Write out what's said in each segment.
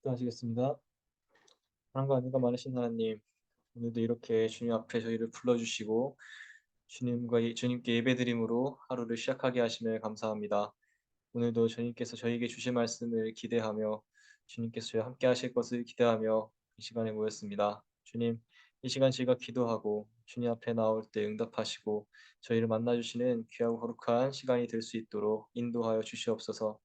기도하시겠습니다. 사랑과 은혜가 많으신 하나님, 오늘도 이렇게 주님 앞에 저희를 불러주시고 주님께 예배드림으로 하루를 시작하게 하심에 감사합니다. 오늘도 주님께서 저희에게 주실 말씀을 기대하며 주님께서 저희와 함께 하실 것을 기대하며 이 시간에 모였습니다. 주님, 이 시간 저희가 기도하고 주님 앞에 나올 때 응답하시고 저희를 만나주시는 귀하고 거룩한 시간이 될 수 있도록 인도하여 주시옵소서.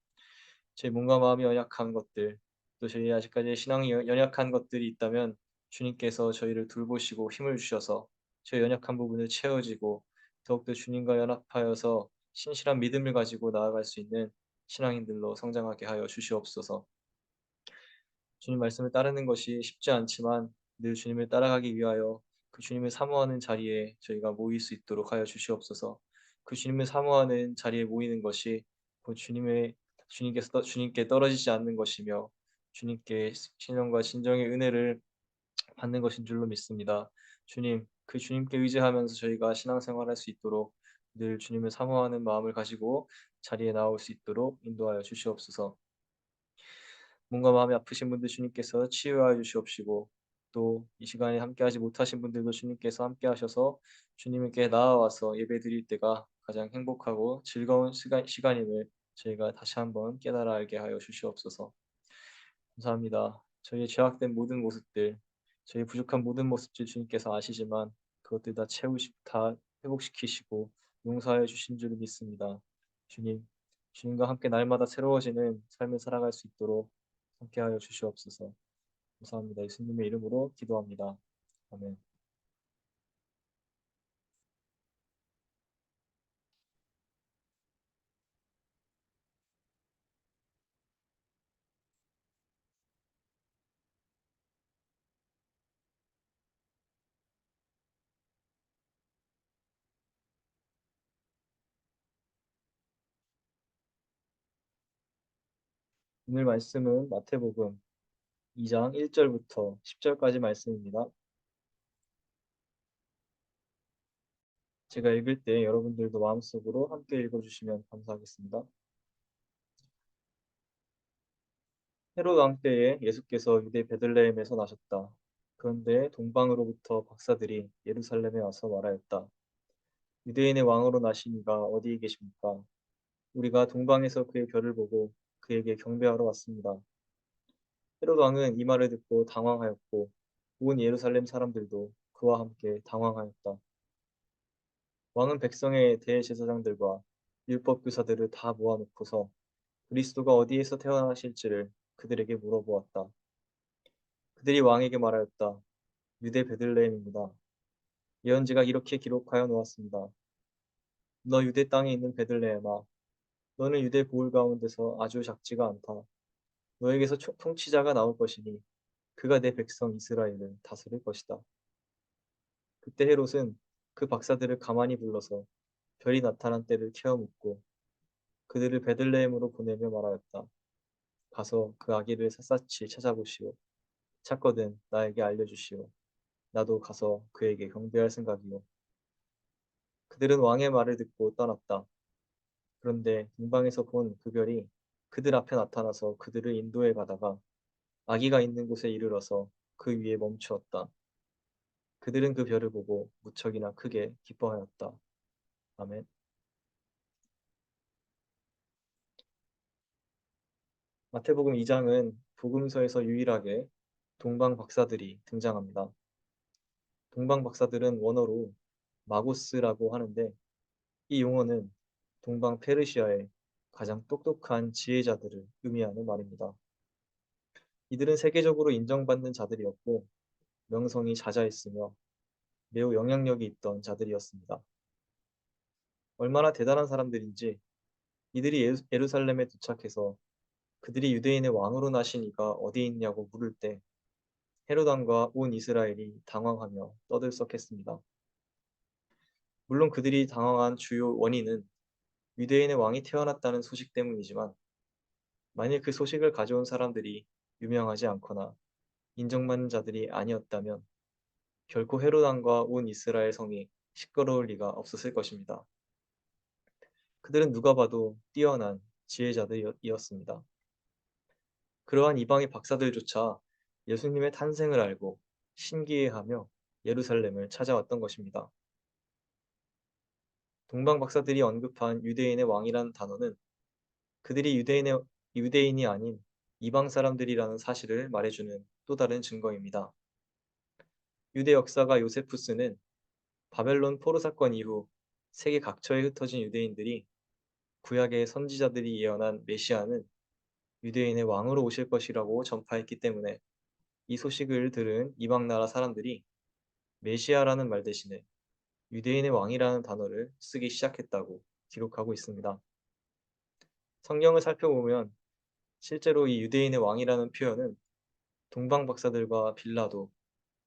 제 몸과 마음이 연약한 것들, 또 저희 아직까지 신앙이 연약한 것들이 있다면 주님께서 저희를 돌보시고 힘을 주셔서 저희 연약한 부분을 채워지고 더욱더 주님과 연합하여서 신실한 믿음을 가지고 나아갈 수 있는 신앙인들로 성장하게 하여 주시옵소서. 주님 말씀을 따르는 것이 쉽지 않지만 늘 주님을 따라가기 위하여 그 주님을 사모하는 자리에 저희가 모일 수 있도록 하여 주시옵소서. 그 주님을 사모하는 자리에 모이는 것이 곧 주님께 떨어지지 않는 것이며 주님께 신령과 진정의 은혜를 받는 것인 줄로 믿습니다. 주님, 그 주님께 의지하면서 저희가 신앙생활할 수 있도록 늘 주님을 사모하는 마음을 가지고 자리에 나올 수 있도록 인도하여 주시옵소서. 몸과 마음이 아프신 분들 주님께서 치유하여 주시옵시고 또 이 시간에 함께하지 못하신 분들도 주님께서 함께하셔서 주님께 나아와서 예배드릴 때가 가장 행복하고 즐거운 시간임을 저희가 다시 한번 깨달아 알게 하여 주시옵소서. 감사합니다. 저희의 죄악된 모든 모습들, 저희 부족한 모든 모습들 주님께서 아시지만 그것들 다 회복시키시고 용서하여 주신 줄 믿습니다. 주님, 주님과 함께 날마다 새로워지는 삶을 살아갈 수 있도록 함께하여 주시옵소서. 감사합니다. 예수님의 이름으로 기도합니다. 아멘. 오늘 말씀은 마태복음 2장 1절부터 10절까지 말씀입니다. 제가 읽을 때 여러분들도 마음속으로 함께 읽어주시면 감사하겠습니다. 헤롯 왕 때에 예수께서 유대 베들레헴에서 나셨다. 그런데 동방으로부터 박사들이 예루살렘에 와서 말하였다. 유대인의 왕으로 나신 이가 어디에 계십니까? 우리가 동방에서 그의 별을 보고 그에게 경배하러 왔습니다. 헤롯 왕은 이 말을 듣고 당황하였고 온 예루살렘 사람들도 그와 함께 당황하였다. 왕은 백성의 대제사장들과 율법 교사들을 다 모아놓고서 그리스도가 어디에서 태어나실지를 그들에게 물어보았다. 그들이 왕에게 말하였다. 유대 베들레헴입니다. 예언지가 이렇게 기록하여 놓았습니다. 너 유대 땅에 있는 베들레헴아, 너는 유대 보을 가운데서 아주 작지가 않다. 너에게서 통치자가 나올 것이니 그가 내 백성 이스라엘을 다스릴 것이다. 그때 헤롯은 그 박사들을 가만히 불러서 별이 나타난 때를 캐어 묻고 그들을 베들레헴으로 보내며 말하였다. 가서 그 아기를 샅샅이 찾아보시오. 찾거든 나에게 알려주시오. 나도 가서 그에게 경배할 생각이오. 그들은 왕의 말을 듣고 떠났다. 그런데 동방에서 본 그 별이 그들 앞에 나타나서 그들을 인도해 가다가 아기가 있는 곳에 이르러서 그 위에 멈추었다. 그들은 그 별을 보고 무척이나 크게 기뻐하였다. 아멘. 마태복음 2장은 복음서에서 유일하게 동방 박사들이 등장합니다. 동방 박사들은 원어로 마고스라고 하는데 이 용어는 동방 페르시아의 가장 똑똑한 지혜자들을 의미하는 말입니다. 이들은 세계적으로 인정받는 자들이었고 명성이 자자했으며 매우 영향력이 있던 자들이었습니다. 얼마나 대단한 사람들인지 이들이 예루살렘에 도착해서 그들이 유대인의 왕으로 나신 이가 어디 있냐고 물을 때 헤롯 왕과 온 이스라엘이 당황하며 떠들썩했습니다. 물론 그들이 당황한 주요 원인은 유대인의 왕이 태어났다는 소식 때문이지만 만일 그 소식을 가져온 사람들이 유명하지 않거나 인정받는 자들이 아니었다면 결코 헤롯 왕과 온 이스라엘 성이 시끄러울 리가 없었을 것입니다. 그들은 누가 봐도 뛰어난 지혜자들이었습니다. 그러한 이방의 박사들조차 예수님의 탄생을 알고 신기해하며 예루살렘을 찾아왔던 것입니다. 동방 박사들이 언급한 유대인의 왕이라는 단어는 그들이 유대인이 아닌 이방 사람들이라는 사실을 말해주는 또 다른 증거입니다. 유대 역사가 요세푸스는 바벨론 포로 사건 이후 세계 각처에 흩어진 유대인들이 구약의 선지자들이 예언한 메시아는 유대인의 왕으로 오실 것이라고 전파했기 때문에 이 소식을 들은 이방 나라 사람들이 메시아라는 말 대신에 유대인의 왕이라는 단어를 쓰기 시작했다고 기록하고 있습니다. 성경을 살펴보면 실제로 이 유대인의 왕이라는 표현은 동방 박사들과 빌라도,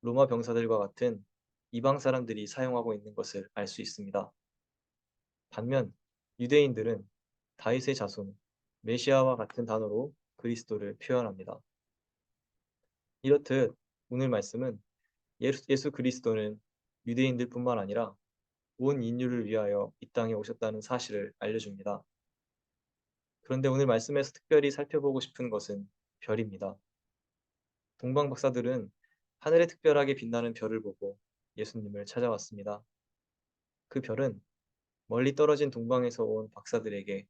로마 병사들과 같은 이방 사람들이 사용하고 있는 것을 알 수 있습니다. 반면 유대인들은 다윗의 자손, 메시아와 같은 단어로 그리스도를 표현합니다. 이렇듯 오늘 말씀은 예수 그리스도는 유대인들뿐만 아니라 온 인류를 위하여 이 땅에 오셨다는 사실을 알려줍니다. 그런데 오늘 말씀에서 특별히 살펴보고 싶은 것은 별입니다. 동방 박사들은 하늘에 특별하게 빛나는 별을 보고 예수님을 찾아왔습니다. 그 별은 멀리 떨어진 동방에서 온 박사들에게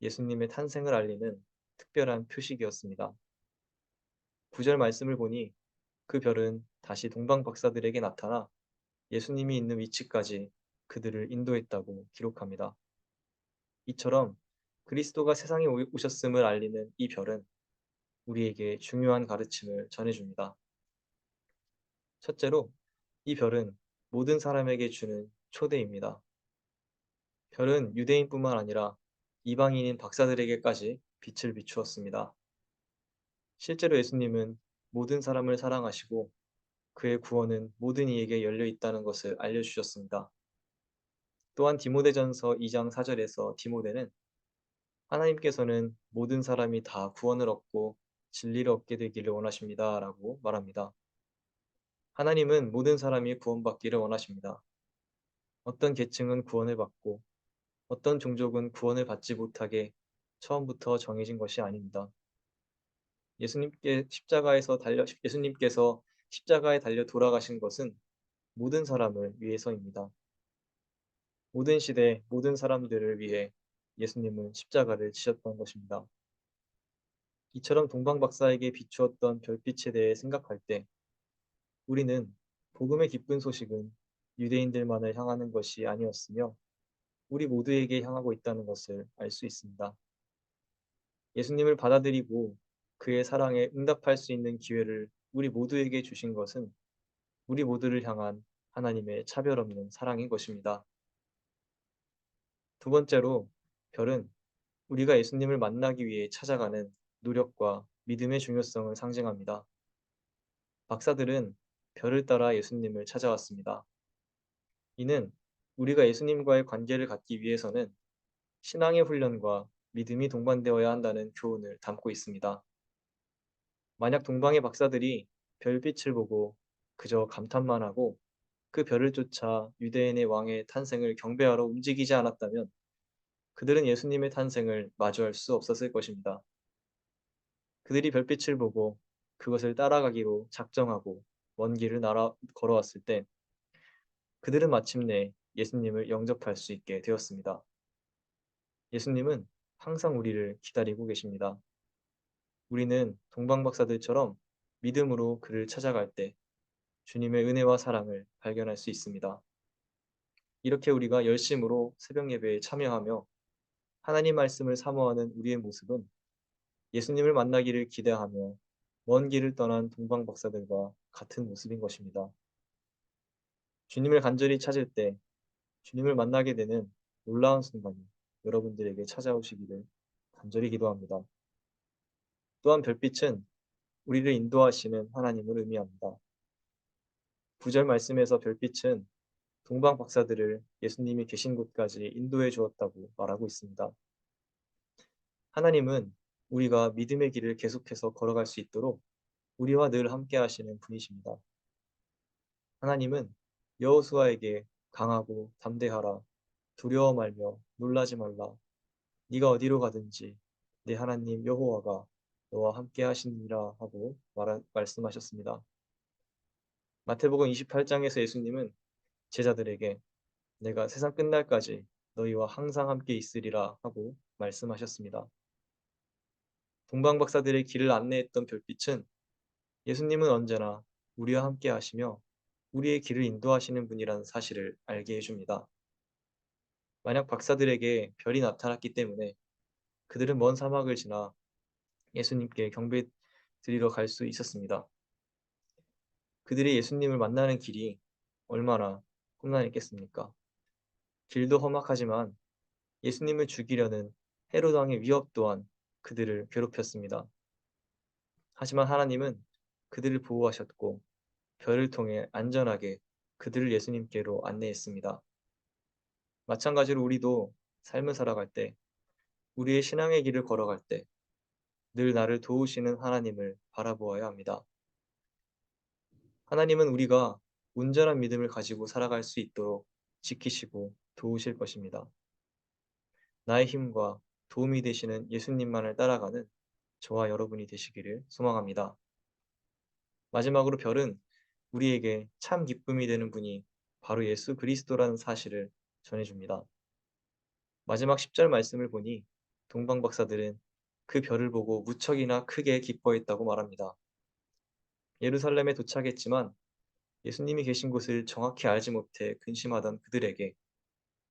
예수님의 탄생을 알리는 특별한 표식이었습니다. 9절 말씀을 보니 그 별은 다시 동방 박사들에게 나타나 예수님이 있는 위치까지 그들을 인도했다고 기록합니다. 이처럼 그리스도가 세상에 오셨음을 알리는 이 별은 우리에게 중요한 가르침을 전해줍니다. 첫째로, 이 별은 모든 사람에게 주는 초대입니다. 별은 유대인뿐만 아니라 이방인인 박사들에게까지 빛을 비추었습니다. 실제로 예수님은 모든 사람을 사랑하시고 그의 구원은 모든 이에게 열려 있다는 것을 알려주셨습니다. 또한 디모데전서 2장 4절에서 디모데는 하나님께서는 모든 사람이 다 구원을 얻고 진리를 얻게 되기를 원하십니다. 라고 말합니다. 하나님은 모든 사람이 구원받기를 원하십니다. 어떤 계층은 구원을 받고 어떤 종족은 구원을 받지 못하게 처음부터 정해진 것이 아닙니다. 예수님께서 십자가에 달려 돌아가신 것은 모든 사람을 위해서입니다. 모든 시대, 모든 사람들을 위해 예수님은 십자가를 지셨던 것입니다. 이처럼 동방 박사에게 비추었던 별빛에 대해 생각할 때 우리는 복음의 기쁜 소식은 유대인들만을 향하는 것이 아니었으며 우리 모두에게 향하고 있다는 것을 알 수 있습니다. 예수님을 받아들이고 그의 사랑에 응답할 수 있는 기회를 우리 모두에게 주신 것은 우리 모두를 향한 하나님의 차별 없는 사랑인 것입니다. 두 번째로, 별은 우리가 예수님을 만나기 위해 찾아가는 노력과 믿음의 중요성을 상징합니다. 박사들은 별을 따라 예수님을 찾아왔습니다. 이는 우리가 예수님과의 관계를 갖기 위해서는 신앙의 훈련과 믿음이 동반되어야 한다는 교훈을 담고 있습니다. 만약 동방의 박사들이 별빛을 보고 그저 감탄만 하고 그 별을 쫓아 유대인의 왕의 탄생을 경배하러 움직이지 않았다면 그들은 예수님의 탄생을 마주할 수 없었을 것입니다. 그들이 별빛을 보고 그것을 따라가기로 작정하고 먼 길을 걸어왔을 때 그들은 마침내 예수님을 영접할 수 있게 되었습니다. 예수님은 항상 우리를 기다리고 계십니다. 우리는 동방박사들처럼 믿음으로 그를 찾아갈 때 주님의 은혜와 사랑을 발견할 수 있습니다. 이렇게 우리가 열심으로 새벽 예배에 참여하며 하나님 말씀을 사모하는 우리의 모습은 예수님을 만나기를 기대하며 먼 길을 떠난 동방박사들과 같은 모습인 것입니다. 주님을 간절히 찾을 때 주님을 만나게 되는 놀라운 순간이 여러분들에게 찾아오시기를 간절히 기도합니다. 또한 별빛은 우리를 인도하시는 하나님을 의미합니다. 9절 말씀에서 별빛은 동방 박사들을 예수님이 계신 곳까지 인도해 주었다고 말하고 있습니다. 하나님은 우리가 믿음의 길을 계속해서 걸어갈 수 있도록 우리와 늘 함께 하시는 분이십니다. 하나님은 여호수아에게 강하고 담대하라, 두려워 말며 놀라지 말라, 네가 어디로 가든지 내 하나님 여호와가 너와 함께 하시니라 하고 말씀하셨습니다. 마태복음 28장에서 예수님은 제자들에게 내가 세상 끝날까지 너희와 항상 함께 있으리라 하고 말씀하셨습니다. 동방박사들의 길을 안내했던 별빛은 예수님은 언제나 우리와 함께 하시며 우리의 길을 인도하시는 분이라는 사실을 알게 해줍니다. 만약 박사들에게 별이 나타났기 때문에 그들은 먼 사막을 지나 예수님께 경배 드리러 갈 수 있었습니다. 그들이 예수님을 만나는 길이 얼마나 험난했겠습니까? 길도 험악하지만 예수님을 죽이려는 헤롯 왕의 위협 또한 그들을 괴롭혔습니다. 하지만 하나님은 그들을 보호하셨고 별을 통해 안전하게 그들을 예수님께로 안내했습니다. 마찬가지로 우리도 삶을 살아갈 때, 우리의 신앙의 길을 걸어갈 때 늘 나를 도우시는 하나님을 바라보아야 합니다. 하나님은 우리가 온전한 믿음을 가지고 살아갈 수 있도록 지키시고 도우실 것입니다. 나의 힘과 도움이 되시는 예수님만을 따라가는 저와 여러분이 되시기를 소망합니다. 마지막으로 별은 우리에게 참 기쁨이 되는 분이 바로 예수 그리스도라는 사실을 전해줍니다. 마지막 10절 말씀을 보니 동방박사들은 그 별을 보고 무척이나 크게 기뻐했다고 말합니다. 예루살렘에 도착했지만 예수님이 계신 곳을 정확히 알지 못해 근심하던 그들에게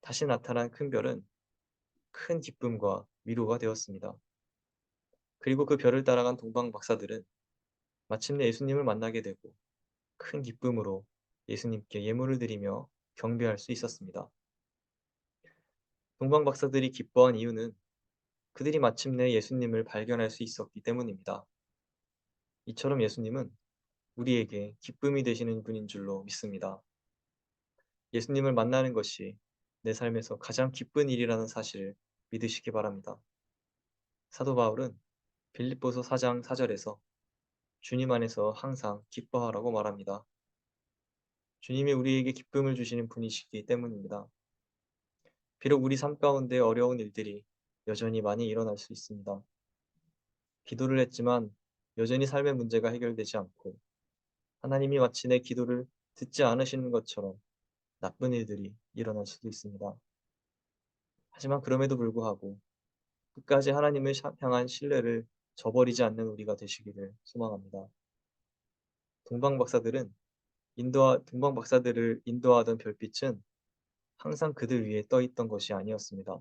다시 나타난 큰 별은 큰 기쁨과 위로가 되었습니다. 그리고 그 별을 따라간 동방 박사들은 마침내 예수님을 만나게 되고 큰 기쁨으로 예수님께 예물을 드리며 경배할 수 있었습니다. 동방 박사들이 기뻐한 이유는 그들이 마침내 예수님을 발견할 수 있었기 때문입니다. 이처럼 예수님은 우리에게 기쁨이 되시는 분인 줄로 믿습니다. 예수님을 만나는 것이 내 삶에서 가장 기쁜 일이라는 사실을 믿으시기 바랍니다. 사도 바울은 빌립보서 4장 4절에서 주님 안에서 항상 기뻐하라고 말합니다. 주님이 우리에게 기쁨을 주시는 분이시기 때문입니다. 비록 우리 삶 가운데 어려운 일들이 여전히 많이 일어날 수 있습니다. 기도를 했지만 여전히 삶의 문제가 해결되지 않고 하나님이 마치 내 기도를 듣지 않으시는 것처럼 나쁜 일들이 일어날 수도 있습니다. 하지만 그럼에도 불구하고 끝까지 하나님을 향한 신뢰를 저버리지 않는 우리가 되시기를 소망합니다. 동방 박사들을 인도하던 별빛은 항상 그들 위에 떠 있던 것이 아니었습니다.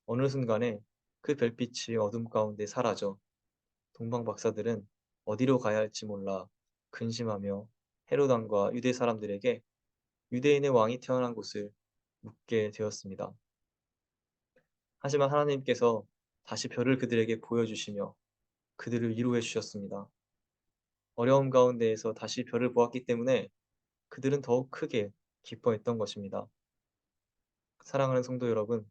어느 순간에 그 별빛이 어둠 가운데 사라져 동방 박사들은 어디로 가야 할지 몰라 근심하며 헤롯 왕과 유대 사람들에게 유대인의 왕이 태어난 곳을 묻게 되었습니다. 하지만 하나님께서 다시 별을 그들에게 보여주시며 그들을 위로해 주셨습니다. 어려움 가운데에서 다시 별을 보았기 때문에 그들은 더욱 크게 기뻐했던 것입니다. 사랑하는 성도 여러분,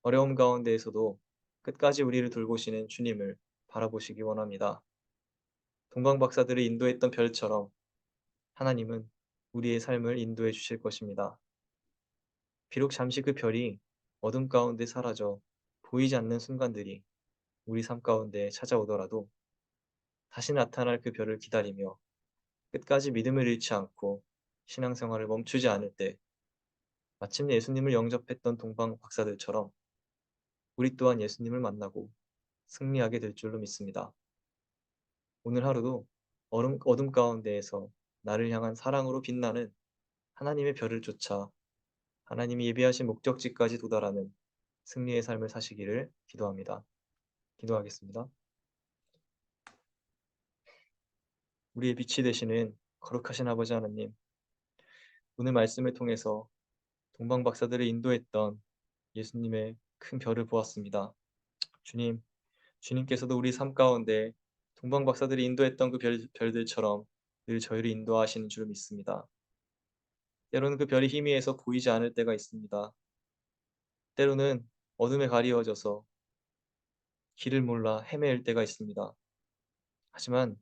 어려움 가운데에서도 끝까지 우리를 돌보시는 주님을 바라보시기 원합니다. 동방 박사들을 인도했던 별처럼 하나님은 우리의 삶을 인도해 주실 것입니다. 비록 잠시 그 별이 어둠 가운데 사라져 보이지 않는 순간들이 우리 삶 가운데 찾아오더라도 다시 나타날 그 별을 기다리며 끝까지 믿음을 잃지 않고 신앙생활을 멈추지 않을 때 마침내 예수님을 영접했던 동방 박사들처럼 우리 또한 예수님을 만나고 승리하게 될 줄로 믿습니다. 오늘 하루도 어둠 가운데에서 나를 향한 사랑으로 빛나는 하나님의 별을 쫓아 하나님이 예비하신 목적지까지 도달하는 승리의 삶을 사시기를 기도합니다. 기도하겠습니다. 우리의 빛이 되시는 거룩하신 아버지 하나님, 오늘 말씀을 통해서 동방 박사들을 인도했던 예수님의 큰 별을 보았습니다. 주님, 주님께서도 우리 삶 가운데 동방 박사들이 인도했던 그 별들처럼 늘 저희를 인도하시는 줄 믿습니다. 때로는 그 별이 희미해서 보이지 않을 때가 있습니다. 때로는 어둠에 가리워져서 길을 몰라 헤매일 때가 있습니다. 하지만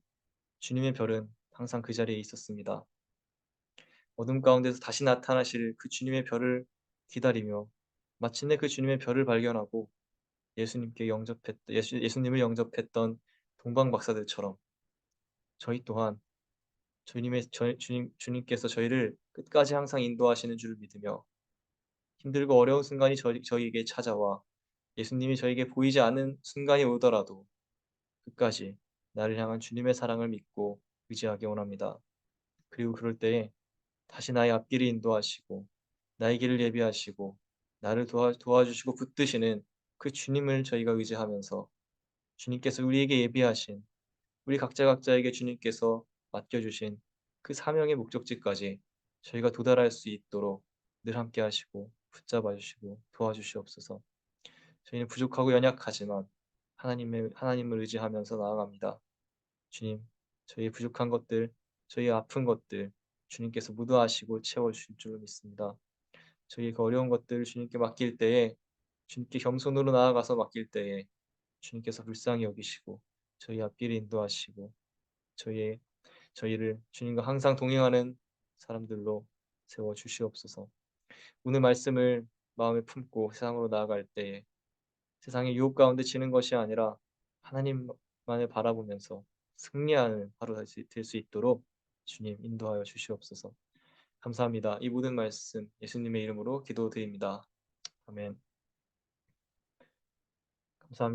주님의 별은 항상 그 자리에 있었습니다. 어둠 가운데서 다시 나타나실 그 주님의 별을 기다리며 마침내 그 주님의 별을 발견하고 예수님을 영접했던 동방 박사들처럼 저희 또한 주님께서 저희를 끝까지 항상 인도하시는 줄을 믿으며 힘들고 어려운 순간이 저희에게 찾아와 예수님이 저에게 보이지 않는 순간이 오더라도 끝까지 나를 향한 주님의 사랑을 믿고 의지하기 원합니다. 그리고 그럴 때에 다시 나의 앞길을 인도하시고 나의 길을 예비하시고 나를 도와주시고 붙드시는 그 주님을 저희가 의지하면서 주님께서 우리에게 예비하신 우리 각자에게 주님께서 맡겨주신 그 사명의 목적지까지 저희가 도달할 수 있도록 늘 함께 하시고 붙잡아 주시고 도와주시옵소서. 저희는 부족하고 연약하지만 하나님을 의지하면서 나아갑니다. 주님, 저희의 부족한 것들, 저희의 아픈 것들 주님께서 모두 아시고 채워 주실 줄로 믿습니다. 저희의 그 어려운 것들을 주님께 맡길 때에 주님께 겸손으로 나아가서 맡길 때에 주님께서 불쌍히 여기시고 저희 앞길을 인도하시고 저희의 저희를 주님과 항상 동행하는 사람들로 세워 주시옵소서. 오늘 말씀을 마음에 품고 세상으로 나아갈 때에 세상의 유혹 가운데 지는 것이 아니라 하나님만을 바라보면서 승리하는 하루가 될 수 있도록 주님 인도하여 주시옵소서. 감사합니다. 이 모든 말씀 예수님의 이름으로 기도드립니다. 아멘. 감사합니다.